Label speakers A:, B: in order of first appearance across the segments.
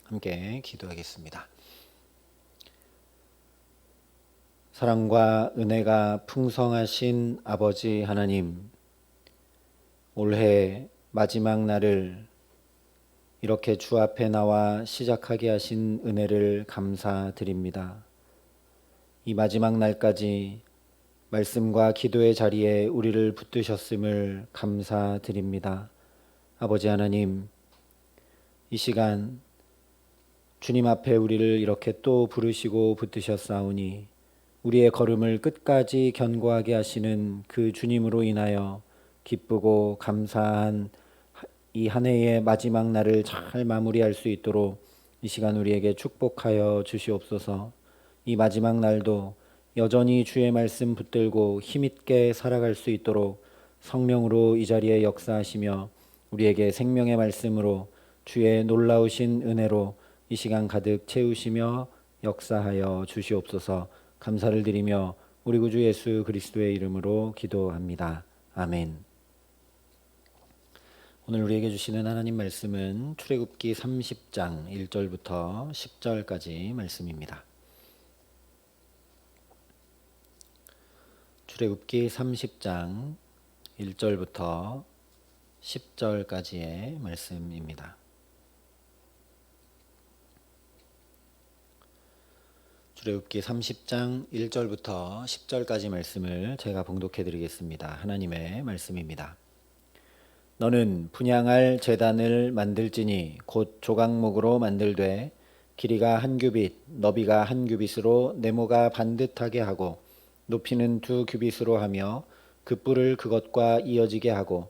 A: 함께 기도하겠습니다. 사랑과 은혜가 풍성하신 아버지 하나님, 올해 마지막 날을 이렇게 주 앞에 나와 시작하게 하신 은혜를 감사드립니다. 이 마지막 날까지 말씀과 기도의 자리에 우리를 붙드셨음을 감사드립니다. 아버지 하나님, 이 시간 주님 앞에 우리를 이렇게 또 부르시고 붙드셨사오니 우리의 걸음을 끝까지 견고하게 하시는 그 주님으로 인하여 기쁘고 감사한 이 한 해의 마지막 날을 잘 마무리할 수 있도록 이 시간 우리에게 축복하여 주시옵소서. 이 마지막 날도 여전히 주의 말씀 붙들고 힘있게 살아갈 수 있도록 성령으로 이 자리에 역사하시며 우리에게 생명의 말씀으로 주의 놀라우신 은혜로 이 시간 가득 채우시며 역사하여 주시옵소서. 감사를 드리며 우리 구주 예수 그리스도의 이름으로 기도합니다. 아멘. 오늘 우리에게 주시는 하나님 말씀은 출애굽기 30장 1절부터 10절까지 말씀입니다. 출애굽기 30장 1절부터 10절까지의 말씀입니다. 출애굽기 30장 1절부터 10절까지 말씀을 제가 봉독해 드리겠습니다. 하나님의 말씀입니다. 너는 분향할 제단을 만들지니 곧 조각목으로 만들되 길이가 한 규빗, 너비가 한 규빗으로 네모가 반듯하게 하고 높이는 2규빗으로 하며 그 뿔을 그것과 이어지게 하고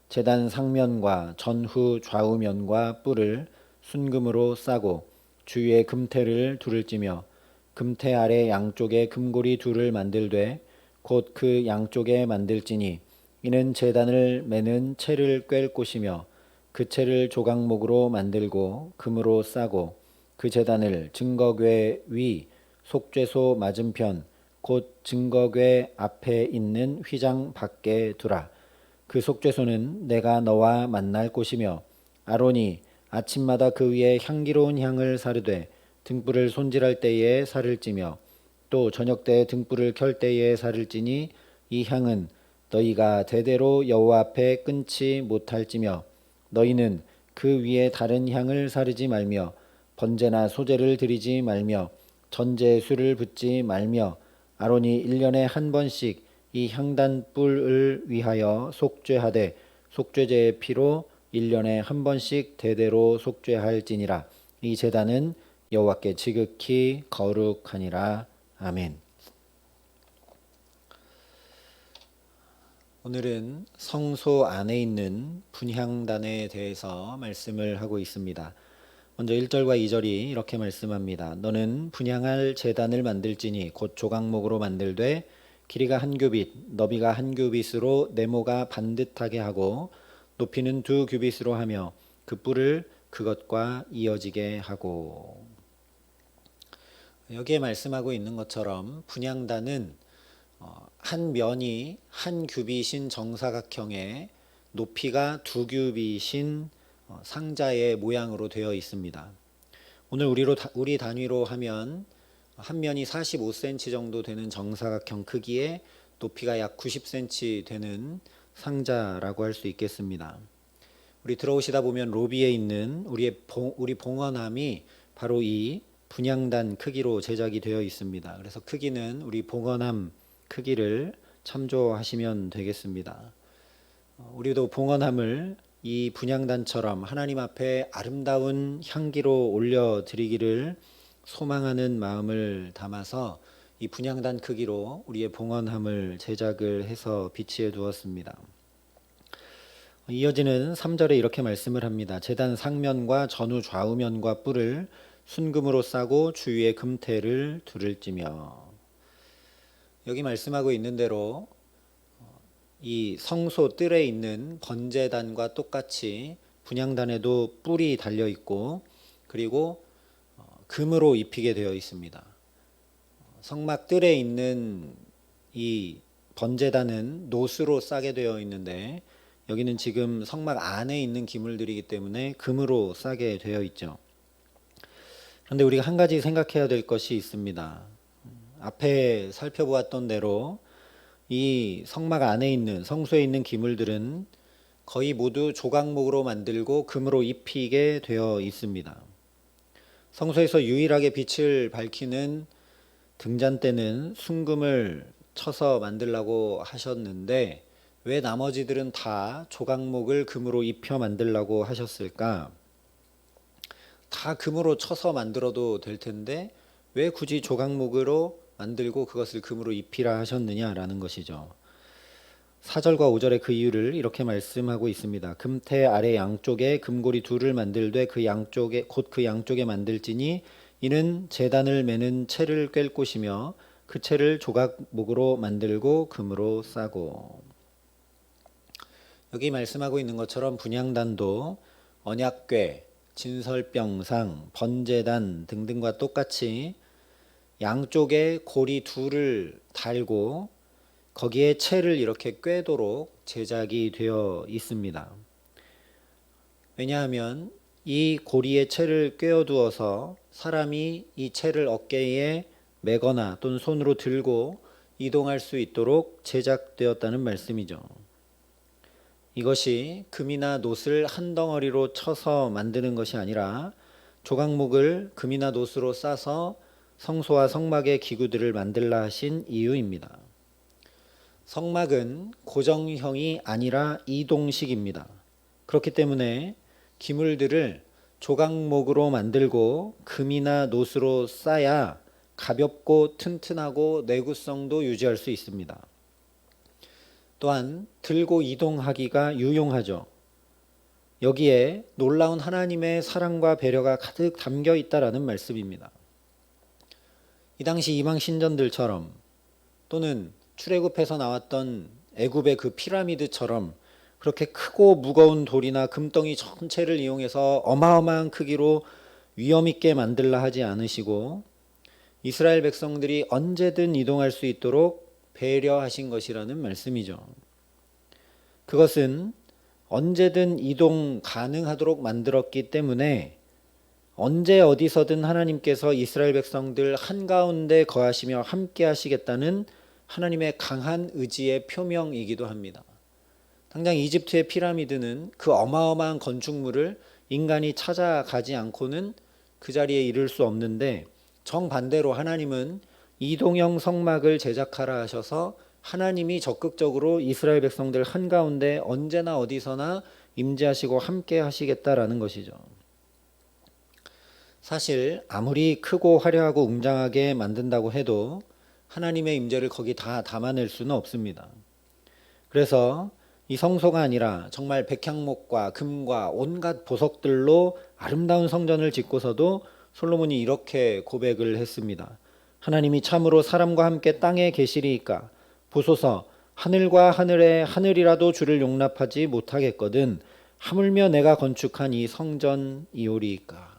A: 제단 상면과 전후 좌우면과 뿔을 순금으로 싸고 주위에 금태를 둘을 찌며 금태 아래 양쪽에 금고리 둘을 만들되 곧 그 양쪽에 만들지니 이는 제단을 매는 채를 꿰을 곳이며 그 채를 조각목으로 만들고 금으로 싸고 그 제단을 증거궤 위 속죄소 맞은편 곧 증거궤 앞에 있는 휘장 밖에 두라. 그 속죄소는 내가 너와 만날 곳이며 아론이 아침마다 그 위에 향기로운 향을 사르되 등불을 손질할 때에 살을 찌며 또 저녁 때 등불을 켤 때에 살을 찌니 이 향은 너희가 대대로 여호와 앞에 끊지 못할지며 너희는 그 위에 다른 향을 사르지 말며 번제나 소제를 드리지 말며 전제에 술을 붓지 말며 아론이 1년에 한 번씩 이 향단불을 위하여 속죄하되 속죄제의 피로 1년에 한 번씩 대대로 속죄할지니라. 이 제단은 여호와께 지극히 거룩하니라. 아멘. 오늘은 성소 안에 있는 분향단에 대해서 말씀을 하고 있습니다. 먼저 1절과 2절이 이렇게 말씀합니다. 너는 분향할 제단을 만들지니 곧 조각목으로 만들되 길이가 한 규빗, 너비가 한 규빗으로 네모가 반듯하게 하고 높이는 2규빗으로 하며 그 뿔을 그것과 이어지게 하고. 여기에 말씀하고 있는 것처럼 분향단은 한 면이 한 규빗인 정사각형에 높이가 2규빗인 상자의 모양으로 되어 있습니다. 오늘 우리 단위로 하면 한 면이 45cm 정도 되는 정사각형 크기에 높이가 약 90cm 되는 상자라고 할 수 있겠습니다. 우리 들어오시다 보면 로비에 있는 우리 봉헌함이 바로 이 분향단 크기로 제작이 되어 있습니다. 그래서 크기는 우리 봉헌함 크기를 참조하시면 되겠습니다. 우리도 봉헌함을 이 분향단처럼 하나님 앞에 아름다운 향기로 올려드리기를 소망하는 마음을 담아서 이 분향단 크기로 우리의 봉헌함을 제작을 해서 비치해 두었습니다. 이어지는 3절에 이렇게 말씀을 합니다. 제단 상면과 전후 좌우면과 뿔을 순금으로 싸고 주위에 금태를 둘을 찌며. 여기 말씀하고 있는 대로 이 성소 뜰에 있는 번제단과 똑같이 분향단에도 뿔이 달려 있고 그리고 금으로 입히게 되어 있습니다. 성막 뜰에 있는 이 번제단은 노스로 싸게 되어 있는데 여기는 지금 성막 안에 있는 기물들이기 때문에 금으로 싸게 되어 있죠. 그런데 우리가 한 가지 생각해야 될 것이 있습니다. 앞에 살펴보았던 대로 이 성막 안에 있는 성소에 있는 기물들은 거의 모두 조각목으로 만들고 금으로 입히게 되어 있습니다. 성소에서 유일하게 빛을 밝히는 등잔대는 순금을 쳐서 만들라고 하셨는데 왜 나머지들은 다 조각목을 금으로 입혀 만들라고 하셨을까? 다 금으로 쳐서 만들어도 될 텐데 왜 굳이 조각목으로 만들고 그것을 금으로 입히라 하셨느냐라는 것이죠. 4절과 5절의 그 이유를 이렇게 말씀하고 있습니다. 금태 아래 양쪽에 금고리 둘을 만들되 그 양쪽에 곧 그 양쪽에 만들지니 이는 제단을 매는 채를 꿰 곳이며 그 채를 조각목으로 만들고 금으로 싸고. 여기 말씀하고 있는 것처럼 분향단도 언약궤, 진설병상, 번제단 등등과 똑같이 양쪽에 고리 둘을 달고 거기에 채를 이렇게 꿰도록 제작이 되어 있습니다. 왜냐하면 이 고리에 채를 꿰어두어서 사람이 이 채를 어깨에 매거나 또는 손으로 들고 이동할 수 있도록 제작되었다는 말씀이죠. 이것이 금이나 놋을 한 덩어리로 쳐서 만드는 것이 아니라 조각목을 금이나 놋으로 싸서 성소와 성막의 기구들을 만들라 하신 이유입니다. 성막은 고정형이 아니라 이동식입니다. 그렇기 때문에 기물들을 조각목으로 만들고 금이나 놋으로 싸야 가볍고 튼튼하고 내구성도 유지할 수 있습니다. 또한 들고 이동하기가 유용하죠. 여기에 놀라운 하나님의 사랑과 배려가 가득 담겨 있다라는 말씀입니다. 이 당시 이방 신전들처럼 또는 출애굽해서 나왔던 애굽의 그 피라미드처럼 그렇게 크고 무거운 돌이나 금덩이 전체를 이용해서 어마어마한 크기로 위험 있게 만들라 하지 않으시고 이스라엘 백성들이 언제든 이동할 수 있도록 배려하신 것이라는 말씀이죠. 그것은 언제든 이동 가능하도록 만들었기 때문에 언제 어디서든 하나님께서 이스라엘 백성들 한가운데 거하시며 함께 하시겠다는 하나님의 강한 의지의 표명이기도 합니다. 당장 이집트의 피라미드는 그 어마어마한 건축물을 인간이 찾아가지 않고는 그 자리에 이를 수 없는데 정반대로 하나님은 이동형 성막을 제작하라 하셔서 하나님이 적극적으로 이스라엘 백성들 한가운데 언제나 어디서나 임재하시고 함께 하시겠다라는 것이죠. 사실 아무리 크고 화려하고 웅장하게 만든다고 해도 하나님의 임재를 거기 다 담아낼 수는 없습니다. 그래서 이 성소가 아니라 정말 백향목과 금과 온갖 보석들로 아름다운 성전을 짓고서도 솔로몬이 이렇게 고백을 했습니다. 하나님이 참으로 사람과 함께 땅에 계시리이까 보소서 하늘과 하늘에 하늘이라도 주를 용납하지 못하겠거든 하물며 내가 건축한 이 성전이오리이까.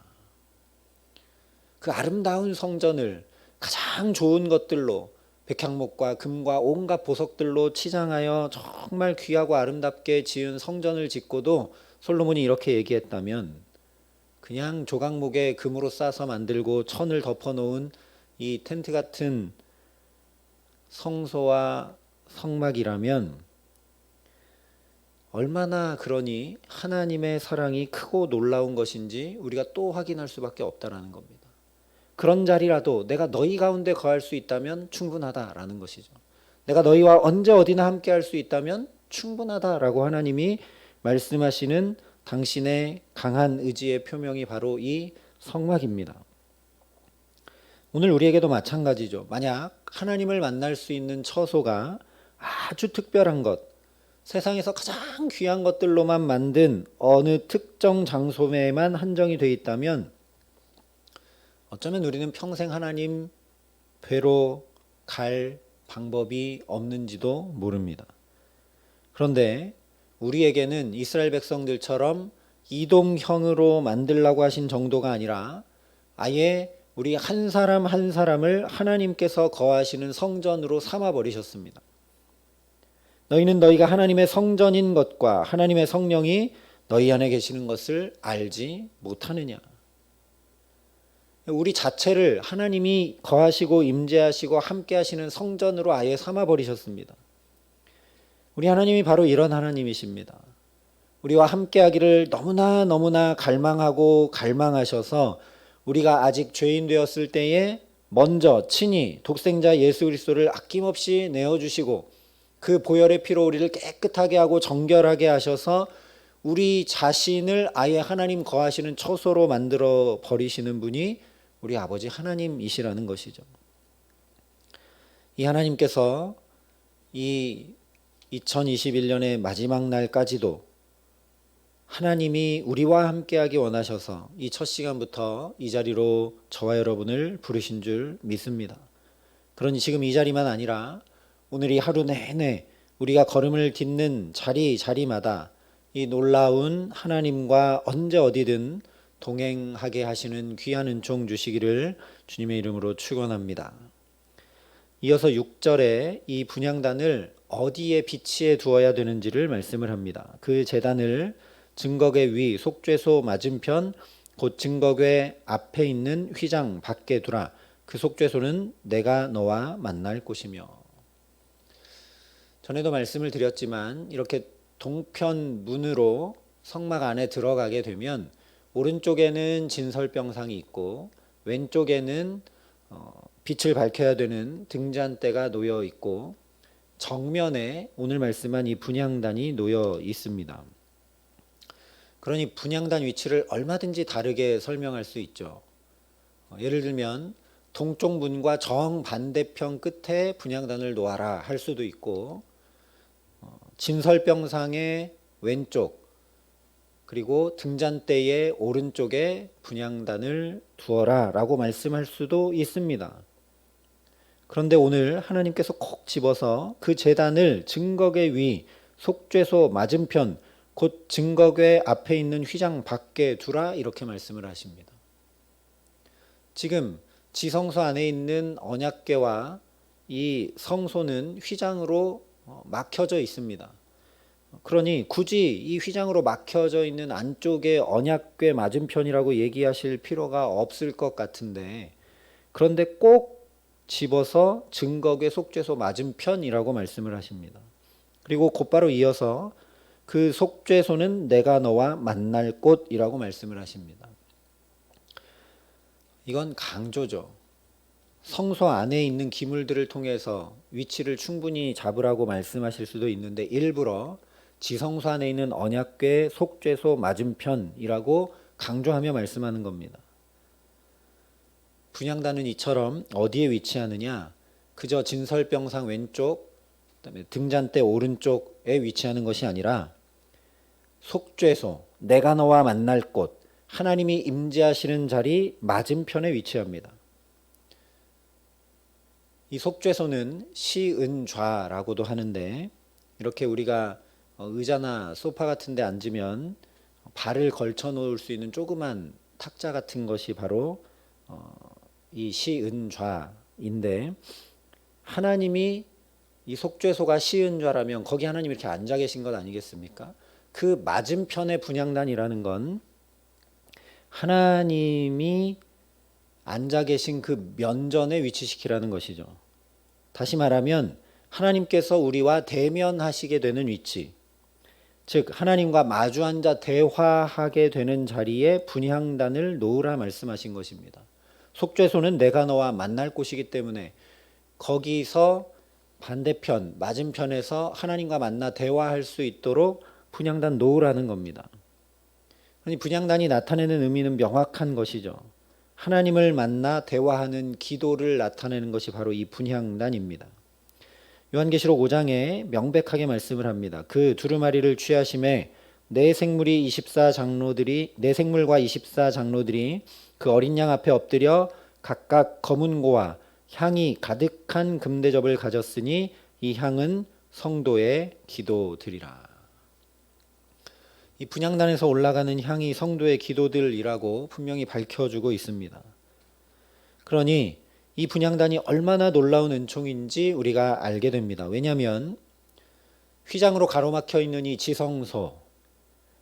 A: 그 아름다운 성전을 가장 좋은 것들로 백향목과 금과 온갖 보석들로 치장하여 정말 귀하고 아름답게 지은 성전을 짓고도 솔로몬이 이렇게 얘기했다면 그냥 조각목에 금으로 싸서 만들고 천을 덮어놓은 이 텐트 같은 성소와 성막이라면 얼마나 그러니 하나님의 사랑이 크고 놀라운 것인지 우리가 또 확인할 수밖에 없다라는 겁니다. 그런 자리라도 내가 너희 가운데 거할 수 있다면 충분하다라는 것이죠. 내가 너희와 언제 어디나 함께 할 수 있다면 충분하다라고 하나님이 말씀하시는 당신의 강한 의지의 표명이 바로 이 성막입니다. 오늘 우리에게도 마찬가지죠. 만약 하나님을 만날 수 있는 처소가 아주 특별한 것, 세상에서 가장 귀한 것들로만 만든 어느 특정 장소에만 한정이 되어 있다면 어쩌면 우리는 평생 하나님 뵈러 갈 방법이 없는지도 모릅니다. 그런데 우리에게는 이스라엘 백성들처럼 이동형으로 만들라고 하신 정도가 아니라 아예 우리 한 사람 한 사람을 하나님께서 거하시는 성전으로 삼아 버리셨습니다. 너희는 너희가 하나님의 성전인 것과 하나님의 성령이 너희 안에 계시는 것을 알지 못하느냐. 우리 자체를 하나님이 거하시고 임재하시고 함께 하시는 성전으로 아예 삼아 버리셨습니다. 우리 하나님이 바로 이런 하나님이십니다. 우리와 함께 하기를 너무나 갈망하고 갈망하셔서 우리가 아직 죄인 되었을 때에 먼저 친히 독생자 예수 그리스도를 아낌없이 내어주시고 그 보혈의 피로 우리를 깨끗하게 하고 정결하게 하셔서 우리 자신을 아예 하나님 거하시는 처소로 만들어 버리시는 분이 우리 아버지 하나님이시라는 것이죠. 이 하나님께서 이 2021년의 마지막 날까지도 하나님이 우리와 함께하기 원하셔서 이 첫 시간부터 이 자리로 저와 여러분을 부르신 줄 믿습니다. 그러니 지금 이 자리만 아니라 오늘 이 하루 내내 우리가 걸음을 딛는 자리마다 이 놀라운 하나님과 언제 어디든 동행하게 하시는 귀한 은총 주시기를 주님의 이름으로 축원합니다. 이어서 6절에 이 분향단을 어디에 비치해 두어야 되는지를 말씀을 합니다. 그 제단을 증거궤 위 속죄소 맞은편 곧 증거궤 앞에 있는 휘장 밖에 두라. 그 속죄소는 내가 너와 만날 곳이며. 전에도 말씀을 드렸지만 이렇게 동편 문으로 성막 안에 들어가게 되면 오른쪽에는 진설병상이 있고 왼쪽에는 빛을 밝혀야 되는 등잔대가 놓여 있고 정면에 오늘 말씀한 이 분향단이 놓여 있습니다. 그러니 분향단 위치를 얼마든지 다르게 설명할 수 있죠. 예를 들면 동쪽 문과 정반대편 끝에 분향단을 놓아라 할 수도 있고 진설병상의 왼쪽 그리고 등잔대의 오른쪽에 분향단을 두어라 라고 말씀할 수도 있습니다. 그런데 오늘 하나님께서 콕 집어서 그 제단을 증거궤 위 속죄소 맞은편 곧 증거궤 앞에 있는 휘장 밖에 두라 이렇게 말씀을 하십니다. 지금 지성소 안에 있는 언약궤와 이 성소는 휘장으로 막혀져 있습니다. 그러니 굳이 이 휘장으로 막혀져 있는 안쪽에 언약궤 맞은편이라고 얘기하실 필요가 없을 것 같은데 그런데 꼭 집어서 증거궤 속죄소 맞은편이라고 말씀을 하십니다. 그리고 곧바로 이어서 그 속죄소는 내가 너와 만날 곳이라고 말씀을 하십니다. 이건 강조죠. 성소 안에 있는 기물들을 통해서 위치를 충분히 잡으라고 말씀하실 수도 있는데 일부러 지성소 안에 있는 언약궤 속죄소 맞은편이라고 강조하며 말씀하는 겁니다. 분향단은 이처럼 어디에 위치하느냐? 그저 진설병상 왼쪽, 그다음에 등잔대 오른쪽에 위치하는 것이 아니라 속죄소, 내가 너와 만날 곳, 하나님이 임재하시는 자리 맞은편에 위치합니다. 이 속죄소는 시은좌라고도 하는데 이렇게 우리가 의자나 소파 같은 데 앉으면 발을 걸쳐 놓을 수 있는 조그만 탁자 같은 것이 바로 이 시은좌인데 하나님이 이 속죄소가 시은좌라면 거기 하나님 이렇게 앉아 계신 것 아니겠습니까? 그 맞은편의 분향단이라는 건 하나님이 앉아 계신 그 면전에 위치시키라는 것이죠. 다시 말하면 하나님께서 우리와 대면하시게 되는 위치, 즉 하나님과 마주 앉아 대화하게 되는 자리에 분향단을 놓으라 말씀하신 것입니다. 속죄소는 내가 너와 만날 곳이기 때문에 거기서 반대편, 맞은편에서 하나님과 만나 대화할 수 있도록 분향단 놓으라는 겁니다. 그러니 분향단이 나타내는 의미는 명확한 것이죠. 하나님을 만나 대화하는 기도를 나타내는 것이 바로 이 분향단입니다. 요한계시록 5장에 명백하게 말씀을 합니다. 그 두루마리를 취하심에 네 생물과 24장로들이 그 어린 양 앞에 엎드려 각각 검은 고와 향이 가득한 금대접을 가졌으니 이 향은 성도의 기도들이라. 이 분향단에서 올라가는 향이 성도의 기도들이라고 분명히 밝혀주고 있습니다. 그러니 이 분향단이 얼마나 놀라운 은총인지 우리가 알게 됩니다. 왜냐하면 휘장으로 가로막혀 있는 이 지성소,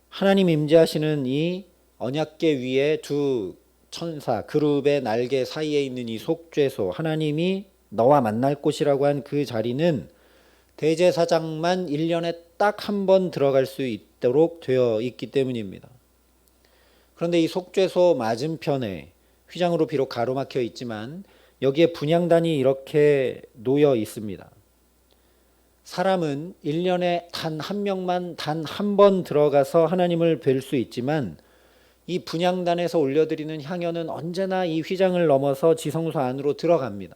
A: 하나님 임재하시는 이 언약궤 위에 두 천사 그룹의 날개 사이에 있는 이 속죄소, 하나님이 너와 만날 곳이라고 한 그 자리는 대제사장만 1년에 딱 한 번 들어갈 수 있도록 되어 있기 때문입니다. 그런데 이 속죄소 맞은편에 휘장으로 비록 가로막혀 있지만 여기에 분향단이 이렇게 놓여 있습니다. 사람은 1년에 단 한 명만 단 한 번 들어가서 하나님을 뵐 수 있지만 이 분향단에서 올려드리는 향연은 언제나 이 휘장을 넘어서 지성소 안으로 들어갑니다.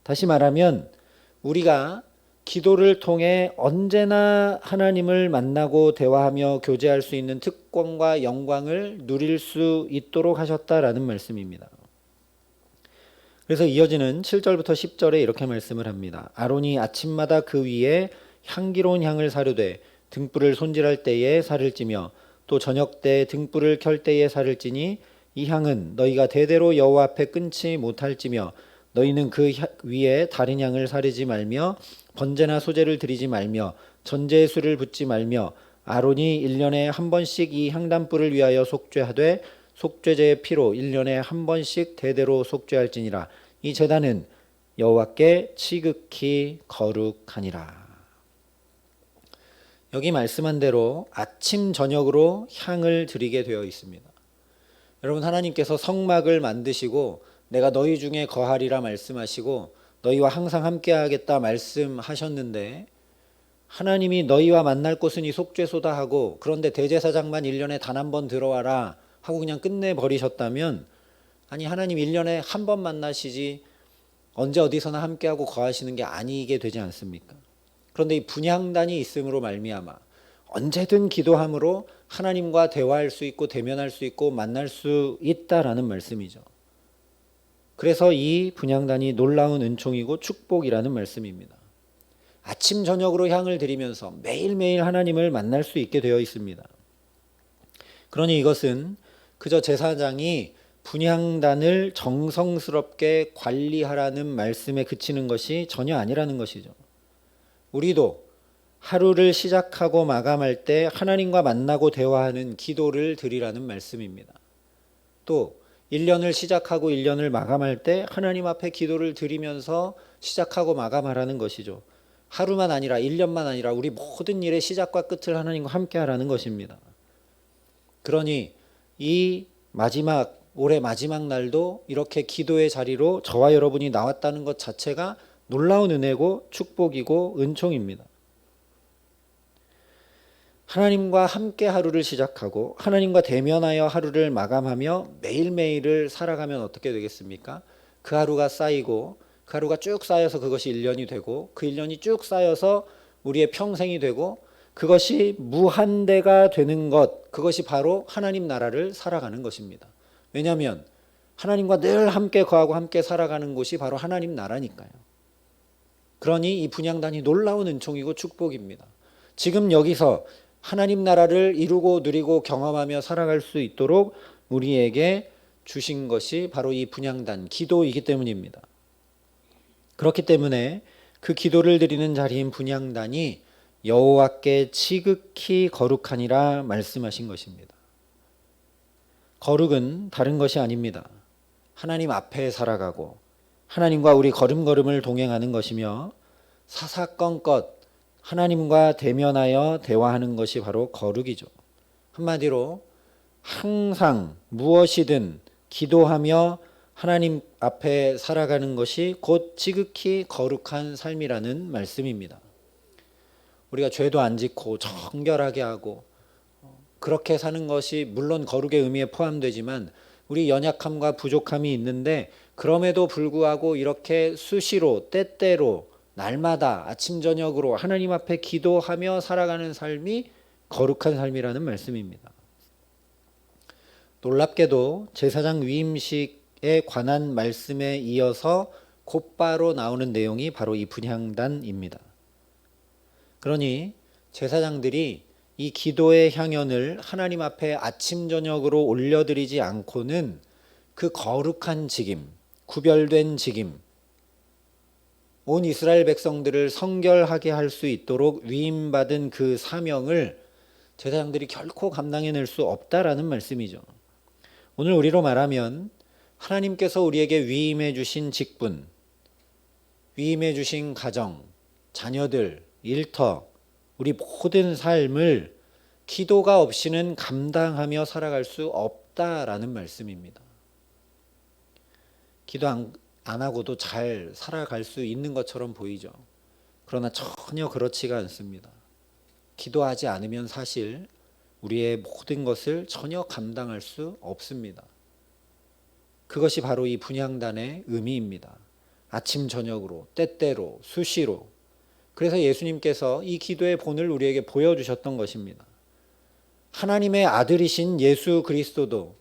A: 다시 말하면 우리가 기도를 통해 언제나 하나님을 만나고 대화하며 교제할 수 있는 특권과 영광을 누릴 수 있도록 하셨다라는 말씀입니다. 그래서 이어지는 7절부터 10절에 이렇게 말씀을 합니다. 아론이 아침마다 그 위에 향기로운 향을 사르되 등불을 손질할 때에 살을 찌며 또 저녁 때 등불을 켤 때에 살을 찌니 이 향은 너희가 대대로 여호와 앞에 끊지 못할지며 너희는 그 위에 다른 향을 사르지 말며 번제나 소제를 드리지 말며 전제의 술을 붓지 말며 아론이 1년에 한 번씩 이 향단불을 위하여 속죄하되 속죄제의 피로 1년에 한 번씩 대대로 속죄할지니라. 이 제단은 여호와께 지극히 거룩하니라. 여기 말씀한 대로 아침 저녁으로 향을 드리게 되어 있습니다. 여러분, 하나님께서 성막을 만드시고 내가 너희 중에 거하리라 말씀하시고 너희와 항상 함께하겠다 말씀하셨는데 하나님이 너희와 만날 곳은 이 속죄소다 하고 그런데 대제사장만 1년에 단 한 번 들어와라 하고 그냥 끝내버리셨다면, 아니 하나님 1년에 한 번 만나시지 언제 어디서나 함께하고 거하시는 게 아니게 되지 않습니까? 그런데 이 분향단이 있음으로 말미암아 언제든 기도함으로 하나님과 대화할 수 있고 대면할 수 있고 만날 수 있다라는 말씀이죠. 그래서 이 분향단이 놀라운 은총이고 축복이라는 말씀입니다. 아침 저녁으로 향을 드리면서 매일매일 하나님을 만날 수 있게 되어 있습니다. 그러니 이것은 그저 제사장이 분향단을 정성스럽게 관리하라는 말씀에 그치는 것이 전혀 아니라는 것이죠. 우리도 하루를 시작하고 마감할 때 하나님과 만나고 대화하는 기도를 드리라는 말씀입니다. 또 1년을 시작하고 1년을 마감할 때 하나님 앞에 기도를 드리면서 시작하고 마감하라는 것이죠. 하루만 아니라 1년만 아니라 우리 모든 일의 시작과 끝을 하나님과 함께 하라는 것입니다. 그러니 이 올해 마지막 날도 이렇게 기도의 자리로 저와 여러분이 나왔다는 것 자체가 놀라운 은혜고 축복이고 은총입니다. 하나님과 함께 하루를 시작하고 하나님과 대면하여 하루를 마감하며 매일매일을 살아가면 어떻게 되겠습니까? 그 하루가 쌓이고 그 하루가 쭉 쌓여서 그것이 1년이 되고 그 1년이 쭉 쌓여서 우리의 평생이 되고 그것이 무한대가 되는 것, 그것이 바로 하나님 나라를 살아가는 것입니다. 왜냐하면 하나님과 늘 함께 거하고 함께 살아가는 곳이 바로 하나님 나라니까요. 그러니 이 분향단이 놀라운 은총이고 축복입니다. 지금 여기서 하나님 나라를 이루고 누리고 경험하며 살아갈 수 있도록 우리에게 주신 것이 바로 이 분향단, 기도이기 때문입니다. 그렇기 때문에 그 기도를 드리는 자리인 분향단이 여호와께 지극히 거룩하니라 말씀하신 것입니다. 거룩은 다른 것이 아닙니다. 하나님 앞에 살아가고 하나님과 우리 걸음걸음을 동행하는 것이며 사사건건 하나님과 대면하여 대화하는 것이 바로 거룩이죠. 한마디로 항상 무엇이든 기도하며 하나님 앞에 살아가는 것이 곧 지극히 거룩한 삶이라는 말씀입니다. 우리가 죄도 안 짓고 정결하게 하고 그렇게 사는 것이 물론 거룩의 의미에 포함되지만 우리 연약함과 부족함이 있는데 그럼에도 불구하고 이렇게 수시로 때때로 날마다 아침 저녁으로 하나님 앞에 기도하며 살아가는 삶이 거룩한 삶이라는 말씀입니다. 놀랍게도 제사장 위임식에 관한 말씀에 이어서 곧바로 나오는 내용이 바로 이 분향단입니다. 그러니 제사장들이 이 기도의 향연을 하나님 앞에 아침 저녁으로 올려드리지 않고는 그 거룩한 직임, 구별된 직임, 온 이스라엘 백성들을 성결하게 할 수 있도록 위임받은 그 사명을 제사장들이 결코 감당해낼 수 없다라는 말씀이죠. 오늘 우리로 말하면 하나님께서 우리에게 위임해 주신 직분, 위임해 주신 가정, 자녀들, 일터, 우리 모든 삶을 기도가 없이는 감당하며 살아갈 수 없다라는 말씀입니다. 기도 안 하고도 잘 살아갈 수 있는 것처럼 보이죠. 그러나 전혀 그렇지가 않습니다. 기도하지 않으면 사실 우리의 모든 것을 전혀 감당할 수 없습니다. 그것이 바로 이 분향단의 의미입니다. 아침 저녁으로, 때때로, 수시로. 그래서 예수님께서 이 기도의 본을 우리에게 보여주셨던 것입니다. 하나님의 아들이신 예수 그리스도도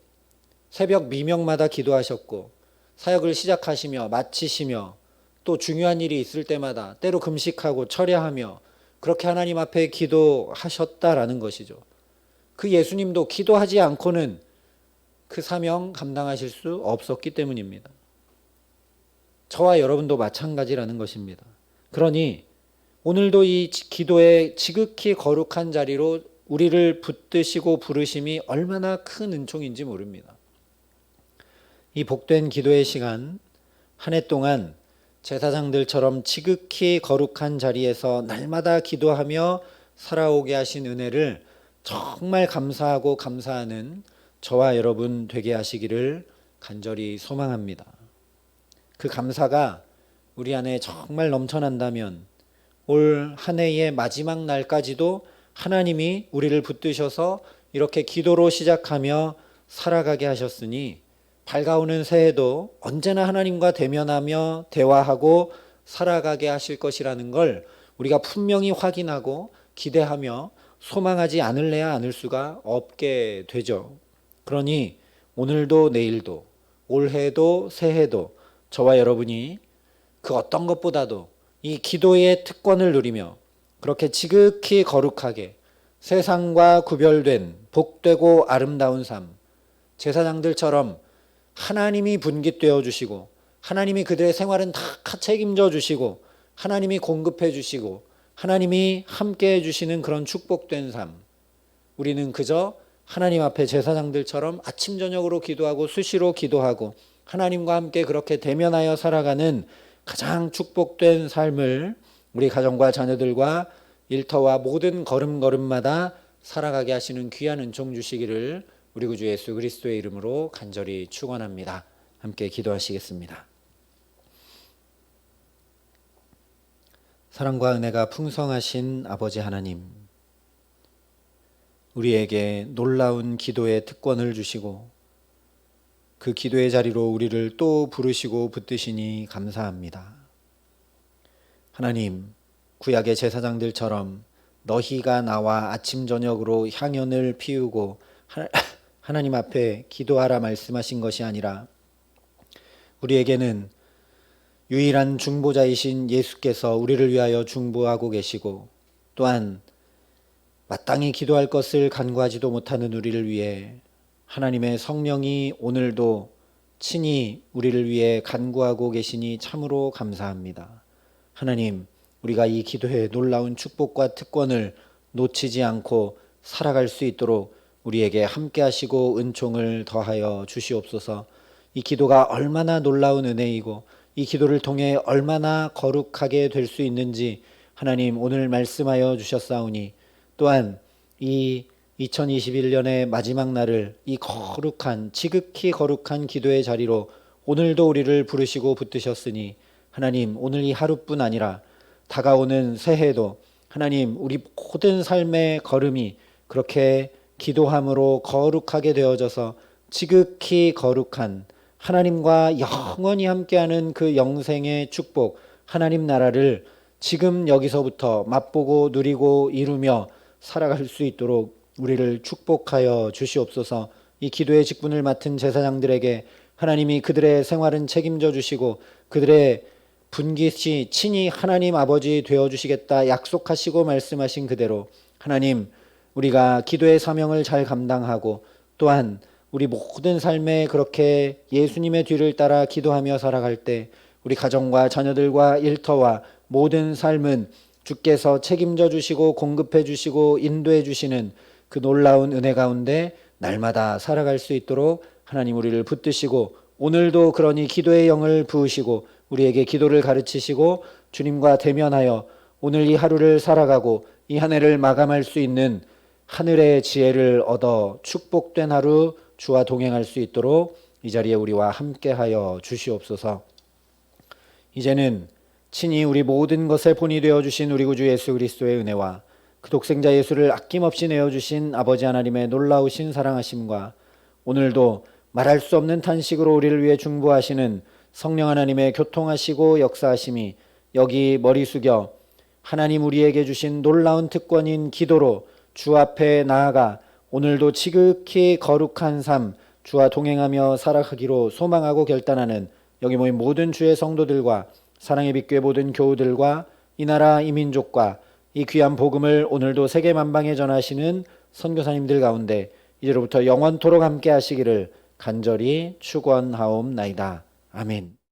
A: 새벽 미명마다 기도하셨고 사역을 시작하시며 마치시며 또 중요한 일이 있을 때마다 때로 금식하고 철야하며 그렇게 하나님 앞에 기도하셨다라는 것이죠. 그 예수님도 기도하지 않고는 그 사명 감당하실 수 없었기 때문입니다. 저와 여러분도 마찬가지라는 것입니다. 그러니 오늘도 이 기도의 지극히 거룩한 자리로 우리를 붙드시고 부르심이 얼마나 큰 은총인지 모릅니다. 이 복된 기도의 시간, 한 해 동안 제사장들처럼 지극히 거룩한 자리에서 날마다 기도하며 살아오게 하신 은혜를 정말 감사하고 감사하는 저와 여러분 되게 하시기를 간절히 소망합니다. 그 감사가 우리 안에 정말 넘쳐난다면 올 한 해의 마지막 날까지도 하나님이 우리를 붙드셔서 이렇게 기도로 시작하며 살아가게 하셨으니 밝아오는 새해도 언제나 하나님과 대면하며 대화하고 살아가게 하실 것이라는 걸 우리가 분명히 확인하고 기대하며 소망하지 않을래야 않을 수가 없게 되죠. 그러니 오늘도 내일도 올해도 새해도 저와 여러분이 그 어떤 것보다도 이 기도의 특권을 누리며 그렇게 지극히 거룩하게 세상과 구별된 복되고 아름다운 삶, 제사장들처럼 하나님이 분깃되어 주시고 하나님이 그들의 생활은 다 책임져 주시고 하나님이 공급해 주시고 하나님이 함께 해 주시는 그런 축복된 삶, 우리는 그저 하나님 앞에 제사장들처럼 아침 저녁으로 기도하고 수시로 기도하고 하나님과 함께 그렇게 대면하여 살아가는 가장 축복된 삶을 우리 가정과 자녀들과 일터와 모든 걸음걸음마다 살아가게 하시는 귀한 은총 주시기를 우리 구주 예수 그리스도의 이름으로 간절히 축원합니다. 함께 기도하시겠습니다. 사랑과 은혜가 풍성하신 아버지 하나님, 우리에게 놀라운 기도의 특권을 주시고 그 기도의 자리로 우리를 또 부르시고 붙드시니 감사합니다. 하나님, 구약의 제사장들처럼 너희가 나와 아침 저녁으로 향연을 피우고 하나님 앞에 기도하라 말씀하신 것이 아니라 우리에게는 유일한 중보자이신 예수께서 우리를 위하여 중보하고 계시고 또한 마땅히 기도할 것을 간구하지도 못하는 우리를 위해 하나님의 성령이 오늘도 친히 우리를 위해 간구하고 계시니 참으로 감사합니다. 하나님, 우리가 이 기도의 놀라운 축복과 특권을 놓치지 않고 살아갈 수 있도록 우리에게 함께 하시고 은총을 더하여 주시옵소서. 이 기도가 얼마나 놀라운 은혜이고 이 기도를 통해 얼마나 거룩하게 될 수 있는지 하나님 오늘 말씀하여 주셨사오니 또한 이 2021년의 마지막 날을 이 거룩한 지극히 거룩한 기도의 자리로 오늘도 우리를 부르시고 붙드셨으니 하나님 오늘 이 하루뿐 아니라 다가오는 새해도 하나님 우리 모든 삶의 걸음이 그렇게 기도함으로 거룩하게 되어져서 지극히 거룩한 하나님과 영원히 함께하는 그 영생의 축복 하나님 나라를 지금 여기서부터 맛보고 누리고 이루며 살아갈 수 있도록 우리를 축복하여 주시옵소서. 이 기도의 직분을 맡은 제사장들에게 하나님이 그들의 생활은 책임져 주시고 그들의 분깃이 친히 하나님 아버지 되어주시겠다 약속하시고 말씀하신 그대로 하나님 우리가 기도의 사명을 잘 감당하고 또한 우리 모든 삶에 그렇게 예수님의 뒤를 따라 기도하며 살아갈 때 우리 가정과 자녀들과 일터와 모든 삶은 주께서 책임져 주시고 공급해 주시고 인도해 주시는 그 놀라운 은혜 가운데 날마다 살아갈 수 있도록 하나님 우리를 붙드시고 오늘도 그러니 기도의 영을 부으시고 우리에게 기도를 가르치시고 주님과 대면하여 오늘 이 하루를 살아가고 이 한 해를 마감할 수 있는 하늘의 지혜를 얻어 축복된 하루 주와 동행할 수 있도록 이 자리에 우리와 함께하여 주시옵소서. 이제는 친히 우리 모든 것의 본이 되어주신 우리 구주 예수 그리스도의 은혜와 그 독생자 예수를 아낌없이 내어주신 아버지 하나님의 놀라우신 사랑하심과 오늘도 말할 수 없는 탄식으로 우리를 위해 중보하시는 성령 하나님의 교통하시고 역사하심이 여기 머리 숙여 하나님 우리에게 주신 놀라운 특권인 기도로 주 앞에 나아가 오늘도 지극히 거룩한 삶 주와 동행하며 살아가기로 소망하고 결단하는 여기 모인 모든 주의 성도들과 사랑의 빛교회 모든 교우들과 이 나라 이 민족과 이 귀한 복음을 오늘도 세계 만방에 전하시는 선교사님들 가운데 이제로부터 영원토록 함께 하시기를 간절히 축원하옵나이다. 아멘.